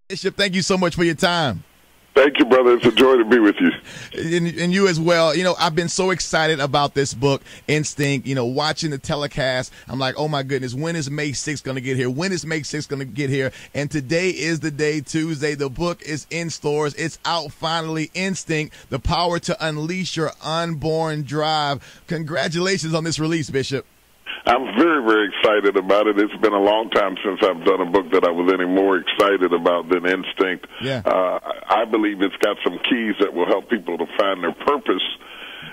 Bishop, thank you so much for your time. Thank you, brother. It's a joy to be with you. And you as well. You know, I've been so excited about this book, Instinct. You know, watching the telecast, I'm like, oh my goodness, when is May 6th going to get here? When is May 6th going to get here? And today is the day, Tuesday. The book is in stores. It's out finally. Instinct, the power to unleash your unborn drive. Congratulations on this release, Bishop. I'm very, very excited about it. It's been a long time since I've done a book that I was any more excited about than Instinct. Yeah. I believe it's got some keys that will help people to find their purpose.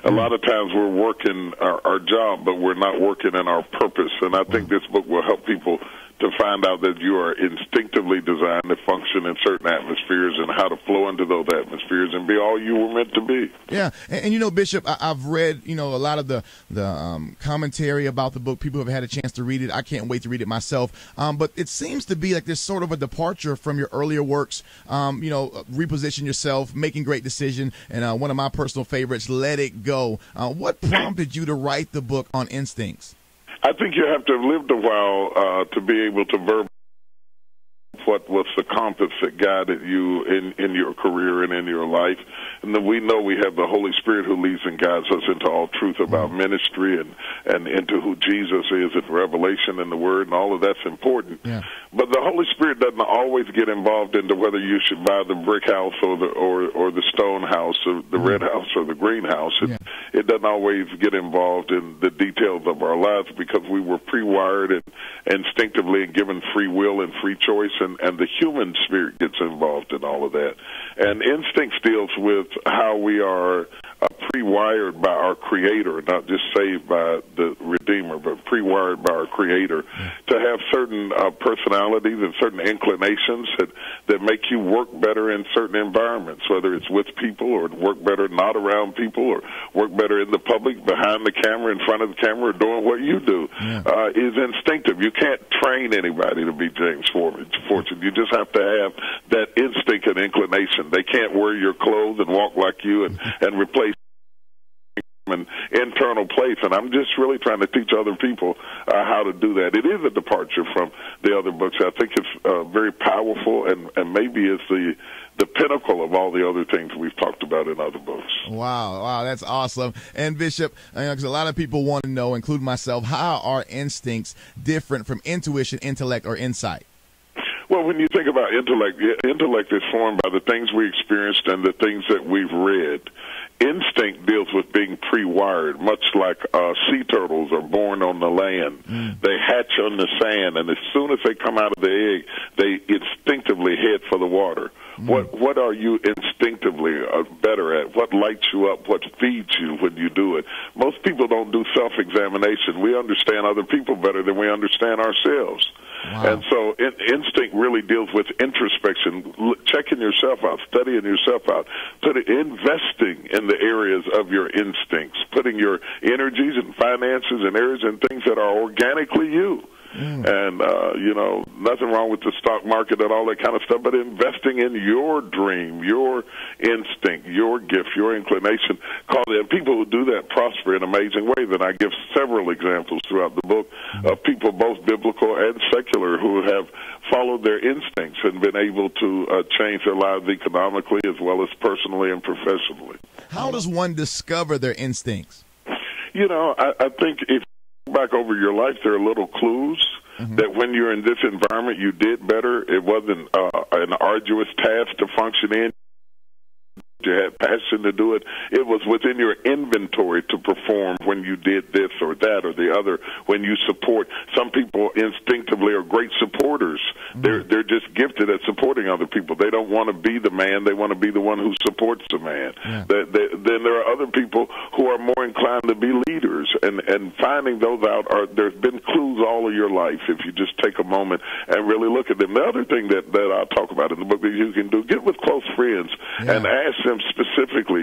A lot of times we're working our job, but we're not working in our purpose. And I think this book will help people to find out that you are instinctively designed to function in certain atmospheres and how to flow into those atmospheres and be all you were meant to be. Yeah, and you know, Bishop, I've read, you know, a lot of the commentary about the book. People have had a chance to read it. I can't wait to read it myself. But it seems to be like there's sort of a departure from your earlier works. You know, reposition yourself, making great decision, and one of my personal favorites, Let It Go. What prompted you to write the book on instincts? I think you have to have lived a while to be able to verbalize what was the compass that guided you in your career and in your life. And then we know we have the Holy Spirit who leads and guides us into all truth about ministry and into who Jesus is and revelation and the Word, and all of that's important. Yeah. But the Holy Spirit doesn't always get involved into whether you should buy the brick house or the stone house or the red house or the green house. It doesn't always get involved in the details of our lives because we were pre-wired and instinctively and given free will and free choice, and the human spirit gets involved in all of that. And instinct deals with how we are pre-wired by our Creator, not just saved by the Redeemer, but pre-wired by our Creator to have certain personalities and certain inclinations that make you work better in certain environments, whether it's with people or work better not around people or work better in the public, behind the camera, in front of the camera, or doing what you do is instinctive. You can't train anybody to be James Fortune. You just have to have that instinct and inclination. They can't wear your clothes and walk like you and replace an internal place, and I'm just really trying to teach other people how to do that. It is a departure from the other books. I think it's very powerful and maybe it's the pinnacle of all the other things we've talked about in other books. Wow, that's awesome. And Bishop, because a lot of people want to know, including myself, how are instincts different from intuition, intellect, or insight? Well, when you think about intellect is formed by the things we experienced and the things that we've read. Instinct deals with being pre-wired, much like sea turtles are born on the land. They hatch on the sand, and as soon as they come out of the egg, they instinctively head for the water. What are you instinctively better at? What lights you up? What feeds you when you do it? Most people don't do self-examination. We understand other people better than we understand ourselves. Wow. And so instinct really deals with introspection, checking yourself out, studying yourself out, investing in the areas of your instincts, putting your energies and finances and areas and things that are organically you. And, nothing wrong with the stock market and all that kind of stuff, but investing in your dream, your instinct, your gift, your inclination. And people who do that prosper in amazing ways. And I give several examples throughout the book of people, both biblical and secular, who have followed their instincts and been able to change their lives economically as well as personally and professionally. How does one discover their instincts? I think if back over your life, there are little clues that when you're in this environment, you did better. It wasn't an arduous task to function in. You had passion to do it. It was within your inventory to perform when you did this or that or the other. When you support, some people instinctively are great supporters. They're just gifted at supporting other people. They don't want to be the man. They want to be the one who supports the man. Then there are other people who are more inclined to be leaders, and finding those out there's been clues all of your life if you just take a moment and really look at them. The other thing that I talk about in the book that you can do, get with close friends and ask them specifically,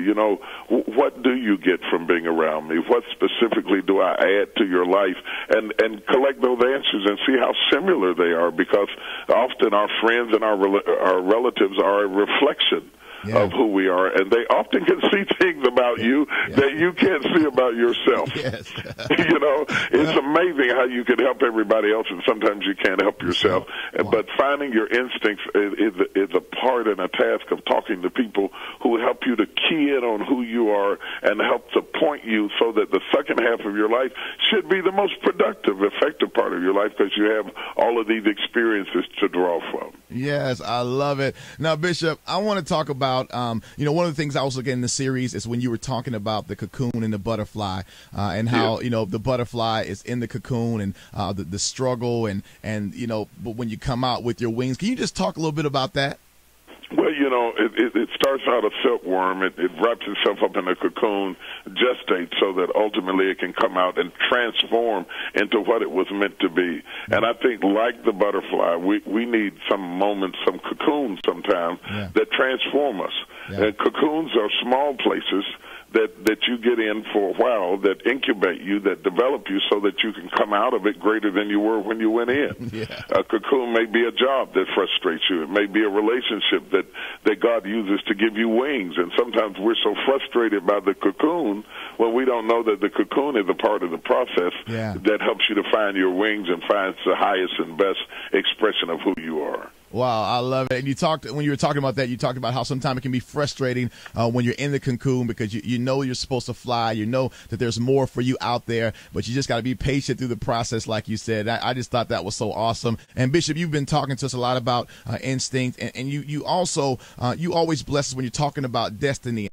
what do you get from being around me? What specifically do I add to your life? And collect those answers and see how similar they are, because often our friends and our relatives are a reflection of who we are, and they often can see things about you that you can't see about yourself. Yes. You know, it's amazing how you can help everybody else, and sometimes you can't help yourself. But finding your instincts is a part and a task of talking to people who help you to key in on who you are and help to point you so that the second half of your life should be the most productive, effective part of your life, because you have all of these experiences to draw from. Yes, I love it. Now, Bishop, I want to talk about, one of the things I was looking in the series is when you were talking about the cocoon and the butterfly, and how, the butterfly is in the cocoon and the struggle and but when you come out with your wings. Can you just talk a little bit about that? Well, it starts out a silkworm. It wraps itself up in a cocoon, gestates so that ultimately it can come out and transform into what it was meant to be. And I think, like the butterfly, we need some moments, some cocoons sometimes that transform us. And cocoons are small places that you get in for a while, that incubate you, that develop you so that you can come out of it greater than you were when you went in. A cocoon may be a job that frustrates you. It may be a relationship that God uses to give you wings. And sometimes we're so frustrated by the cocoon when we don't know that the cocoon is a part of the process that helps you to find your wings and finds the highest and best expression of who you are. Wow, I love it. And when you were talking about that, you talked about how sometimes it can be frustrating when you're in the cocoon because you know you're supposed to fly. You know that there's more for you out there, but you just got to be patient through the process, like you said. I just thought that was so awesome. And Bishop, you've been talking to us a lot about instinct, and you also you always bless us when you're talking about destiny,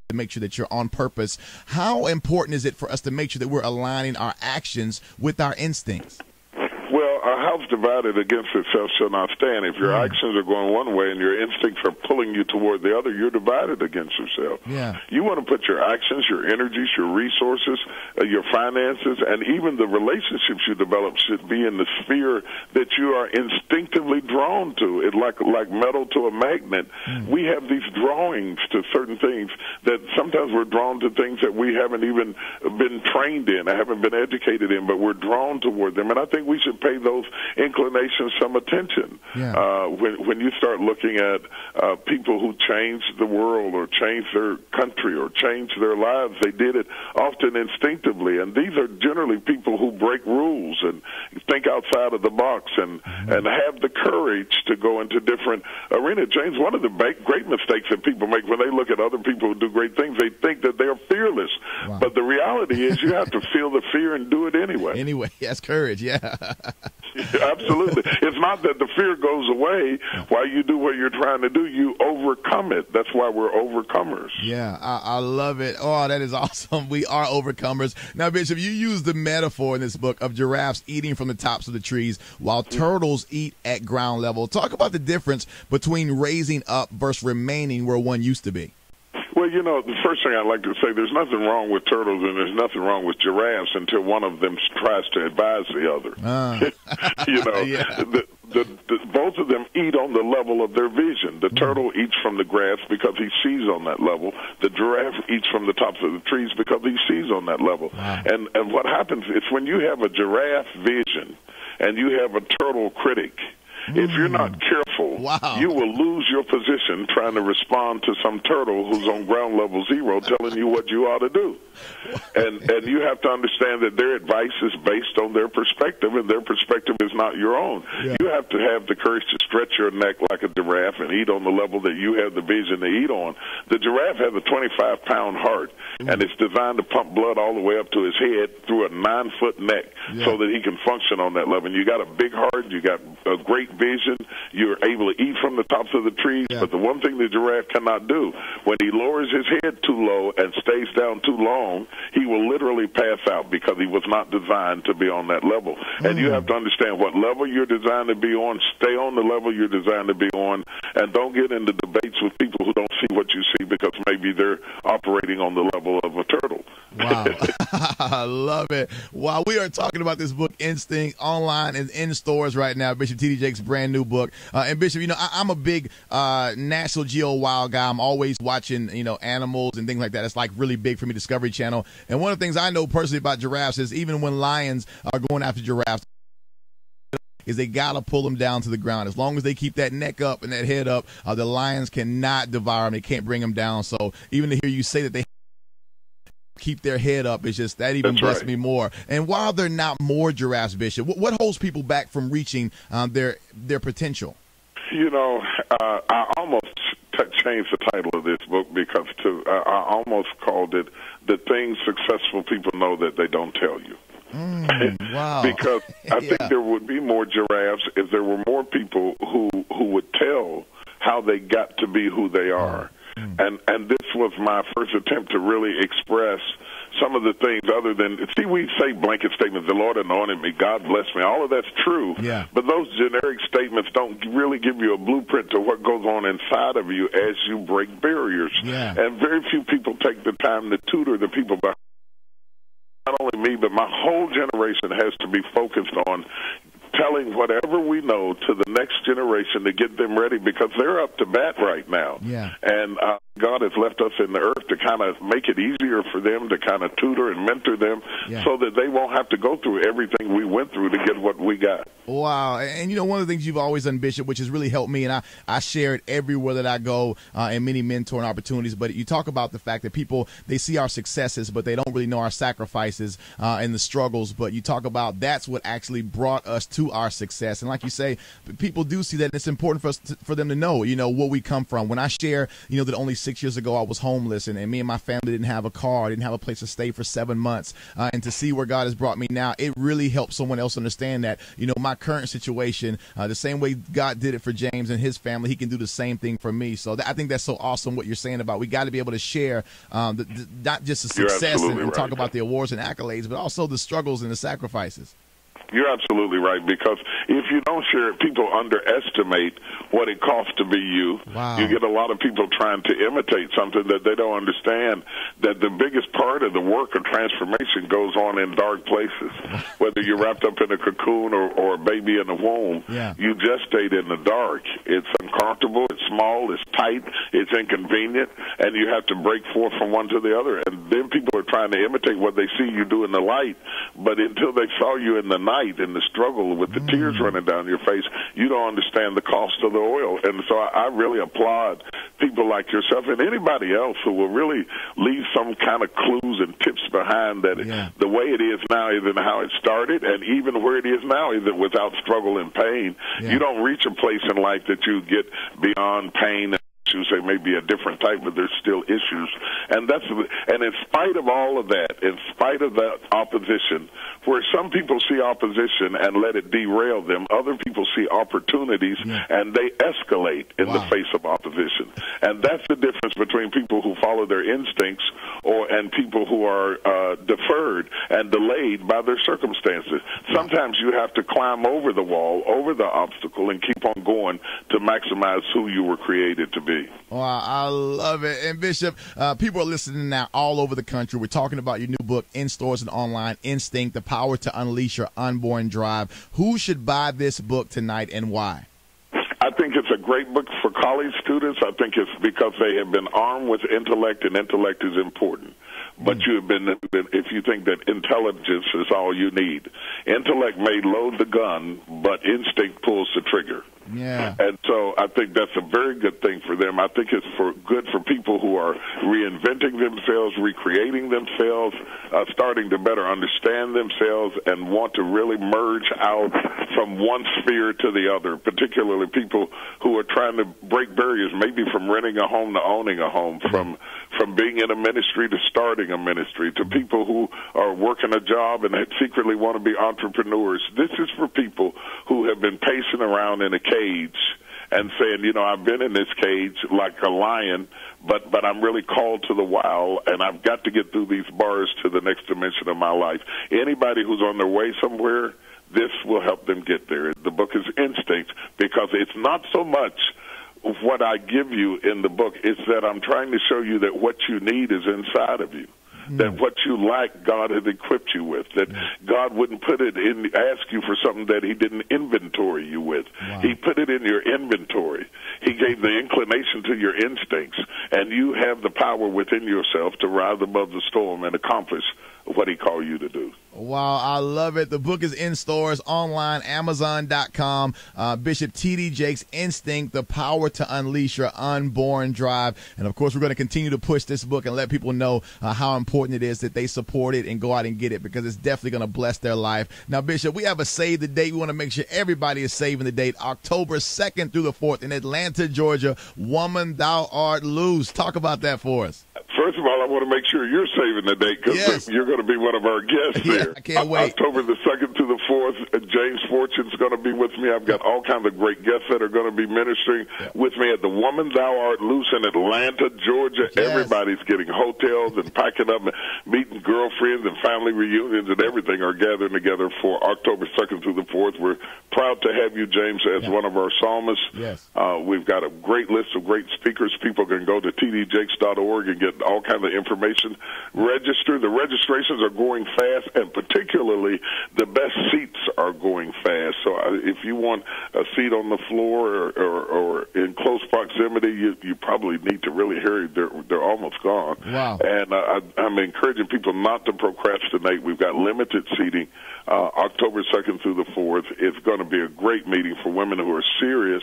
to make sure that you're on purpose. How important is it for us to make sure that we're aligning our actions with our instincts? Well, a house divided against itself shall not stand. If your actions are going one way and your instincts are pulling you toward the other, you're divided against yourself. You want to put your actions, your energies, your resources, your finances, and even the relationships you develop should be in the sphere that you are instinctively drawn to. It like metal to a magnet. We have these drawings to certain things that sometimes we're drawn to things that we haven't even been trained in, haven't been educated in, but we're drawn toward them. And I think we should pay those inclinations some attention. When you start looking at people who changed the world or changed their country or changed their lives, they did it often instinctively. And these are generally people who break rules and think outside of the box and have the courage to go into different arenas. James, one of the great mistakes that people make when they look at other people who do great things, they think that they're fearless. But the reality is you have to feel the fear and do it anyway. Anyway, that's courage, Absolutely. It's not that the fear goes away while you do what you're trying to do. You overcome it. That's why we're overcomers. I love it. Oh, that is awesome. We are overcomers. Now, Bishop, you use the metaphor in this book of giraffes eating from the tops of the trees while turtles eat at ground level. Talk about the difference between raising up versus remaining where one used to be. Well, the first thing I'd like to say, there's nothing wrong with turtles and there's nothing wrong with giraffes until one of them tries to advise the other. Both of them eat on the level of their vision. The turtle eats from the grass because he sees on that level. The giraffe eats from the tops of the trees because he sees on that level. And what happens is when you have a giraffe vision and you have a turtle critic, if you're not careful, you will lose your position trying to respond to some turtle who's on ground level zero telling you what you ought to do. And you have to understand that their advice is based on their perspective, and their perspective is not your own. You have to have the courage to stretch your neck like a giraffe and eat on the level that you have the vision to eat on. The giraffe has a 25-pound heart, and it's designed to pump blood all the way up to his head through a 9-foot neck so that he can function on that level. And you got a big heart, you got a great vision, you're able to eat from the tops of the trees, but the one thing the giraffe cannot do, when he lowers his head too low and stays down too long, he will literally pass out because he was not designed to be on that level. And you have to understand what level you're designed to be on, stay on the level you're designed to be on, and don't get into debates with people who don't see what you see because maybe they're operating on the level of a turtle. Wow. I love it. Wow, we are talking about this book, Instinct, online and in stores right now. Bishop T.D. Jakes' brand new book. And Bishop, I'm a big National Geo wild guy. I'm always watching, animals and things like that. It's like really big for me, Discovery Channel. And one of the things I know personally about giraffes is even when lions are going after giraffes, is they got to pull them down to the ground. As long as they keep that neck up and that head up, the lions cannot devour them. They can't bring them down. So even to hear you say that they keep their head up, it's just that even blessed me more. And while they're not more giraffes, Bishop, what holds people back from reaching their potential? I almost changed the title of this book because I almost called it "The Things Successful People Know That They Don't Tell You." Wow. Because I think there would be more giraffes if there were more people who would tell how they got to be who they are. And this was my first attempt to really express some of the things other than, see, we say blanket statements, the Lord anointed me, God bless me, all of that's true. Yeah. But those generic statements don't really give you a blueprint to what goes on inside of you as you break barriers. Yeah. And very few people take the time to tutor the people behind. Not only me, but my whole generation has to be focused on telling whatever we know to the next generation to get them ready, because they're up to bat right now. Yeah. And God has left us in the earth to kind of make it easier for them to kind of tutor and mentor them so that they won't have to go through everything we went through to get what we got. Wow. And, one of the things you've always done, Bishop, which has really helped me, and I share it everywhere that I go in many mentoring opportunities, but you talk about the fact that people, they see our successes, but they don't really know our sacrifices and the struggles. But you talk about that's what actually brought us to our success. And like you say, people do see that, and it's important for them to know, where we come from. When I share, that only 6 years ago I was homeless, and me and my family didn't have a car, didn't have a place to stay for 7 months, and to see where God has brought me now, it really helps someone else understand that, my current situation, the same way God did it for James and his family, he can do the same thing for me. So I think that's so awesome what you're saying about we got to be able to share not just the success and talk about the awards and accolades, but also the struggles and the sacrifices. You're absolutely right, because if you don't share it, people underestimate what it costs to be you. Wow. You get a lot of people trying to imitate something that they don't understand, that the biggest part of the work of transformation goes on in dark places. Whether you're wrapped up in a cocoon or a baby in a womb, you just stayed in the dark. It's uncomfortable, it's small, it's tight, it's inconvenient, and you have to break forth from one to the other. And then people are trying to imitate what they see you do in the light, but until they saw you in the night, in the struggle with the tears running down your face, you don't understand the cost of the oil. And so I really applaud people like yourself and anybody else who will really leave some kind of clues and tips behind that the way it is now isn't how it started, and even where it is now isn't without struggle and pain. You don't reach a place in life that you get beyond pain. They may be a different type, but there's still issues. And in spite of all of that, in spite of that opposition, where some people see opposition and let it derail them, other people see opportunities and they escalate in the face of opposition. And that's the difference between people who follow their instincts and people who are deferred and delayed by their circumstances. Sometimes you have to climb over the wall, over the obstacle, and keep on going to maximize who you were created to be. Wow, I love it. And Bishop, people are listening now all over the country. We're talking about your new book, in stores and online, Instinct, The Power to Unleash Your Unborn Drive. Who should buy this book tonight and why? I think it's a great book for college students. I think it's because they have been armed with intellect, and intellect is important. But you have been, if you think that intelligence is all you need. Intellect may load the gun, but instinct pulls the trigger. Yeah. And so I think that's a very good thing for them. I think it's good for people who are reinventing themselves, recreating themselves, starting to better understand themselves, and want to really merge out from one sphere to the other, particularly people who are trying to break barriers, maybe from renting a home to owning a home, from being in a ministry to starting a ministry, to people who are working a job and secretly want to be entrepreneurs. This is for people who have been pacing around in a cage and saying, I've been in this cage like a lion, but I'm really called to the wild, and I've got to get through these bars to the next dimension of my life. Anybody who's on their way somewhere, this will help them get there. The book is Instinct, because it's not so much what I give you in the book, it's that I'm trying to show you that what you need is inside of you. That what you lack, God has equipped you with. That God wouldn't put it in, ask you for something that He didn't inventory you with. He put it in your inventory. He gave the inclination to your instincts, and you have the power within yourself to rise above the storm and accomplish what He called you to do. Wow, I love it. The book is in stores, online, Amazon.com. Bishop T.D. Jakes, Instinct, The Power to Unleash Your Unborn Drive. And, of course, we're going to continue to push this book and let people know how important it is that they support it and go out and get it, because it's definitely going to bless their life. Now, Bishop, we have a save the date. We want to make sure everybody is saving the date, October 2nd through the 4th in Atlanta, Georgia. Woman, Thou Art Loose. Talk about that for us. First of all, I want to make sure you're saving the date, because you're going to be one of our guests there. I can't wait. October the 2nd to the 4th, James Fortune's going to be with me. I've got all kinds of great guests that are going to be ministering with me at the Woman Thou Art Loose in Atlanta, Georgia. Everybody's getting hotels and packing up, and meeting girlfriends and family reunions and everything are gathering together for October 2nd through the 4th. We're proud to have you, James, as one of our psalmists. We've got a great list of great speakers. People can go to tdjakes.org and get all kinds of information. Register. The registrations are going fast, and particularly the best seats are going fast. So if you want a seat on the floor or in close proximity, you probably need to really hurry. They're almost gone. Wow. And I'm encouraging people not to procrastinate. We've got limited seating October 2nd through the 4th. It's going to be a great meeting for women who are serious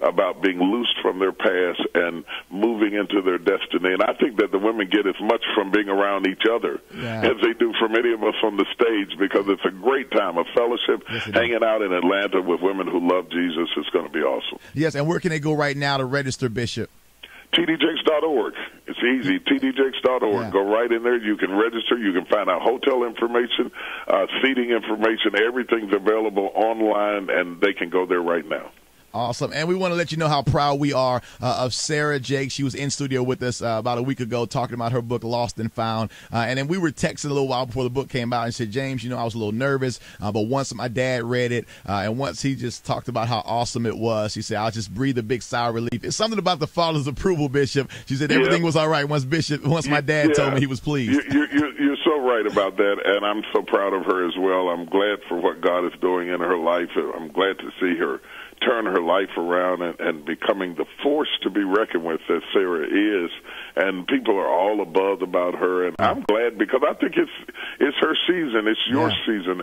about being loosed from their past and moving into their destiny. And I think that the women get as much from being around each other as they do from any of us on the stage, because it's a great time of fellowship, hanging out in Atlanta with women who love Jesus. It's going to be awesome. Yes, and where can they go right now to register, Bishop? tdjakes.org. It's easy, tdjakes.org. Go right in there. You can register. You can find out hotel information, seating information. Everything's available online, and they can go there right now. Awesome. And we want to let you know how proud we are of Sarah Jakes. She was in studio with us about a week ago talking about her book, Lost and Found. And then we were texting a little while before the book came out and said, James, I was a little nervous, but once my dad read it and once he just talked about how awesome it was, she said, I'll just breathe a big sigh of relief. It's something about the Father's approval, Bishop. She said everything was all right once my dad told me he was pleased. You're so right about that, and I'm so proud of her as well. I'm glad for what God is doing in her life. I'm glad to see her turn her life around and becoming the force to be reckoned with that Sarah is. And people are all abuzz about her, and I'm glad, because I think it's her season. It's your season.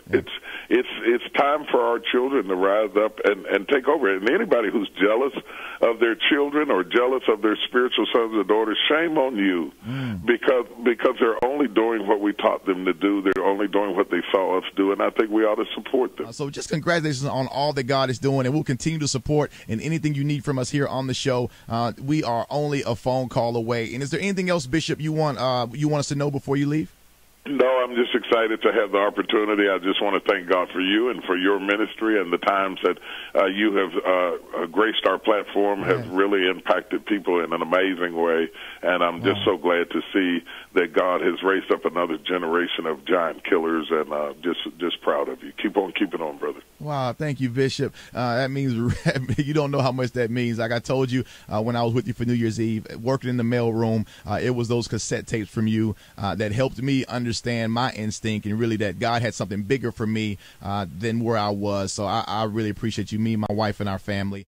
It's time for our children to rise up and take over. And anybody who's jealous of their children or jealous of their spiritual sons and daughters, shame on you, because they're only doing what we taught them to do. They're only doing what they saw us do, and I think we ought to support them. So just congratulations on all that God is doing, and we'll continue to support in anything you need from us here on the show. We are only a phone call away. And is there anything else, Bishop, you want us to know before you leave? No, I'm just excited to have the opportunity. I just want to thank God for you and for your ministry and the times that you have graced our platform, have really impacted people in an amazing way. And I'm just so glad to see that God has raised up another generation of giant killers, and just proud of you. Keep on keeping on, brother. Wow, thank you, Bishop. That means you don't know how much that means. Like I told you when I was with you for New Year's Eve, working in the mailroom, it was those cassette tapes from you that helped me understand my instinct and really that God had something bigger for me than where I was. So I really appreciate you, me, my wife, and our family.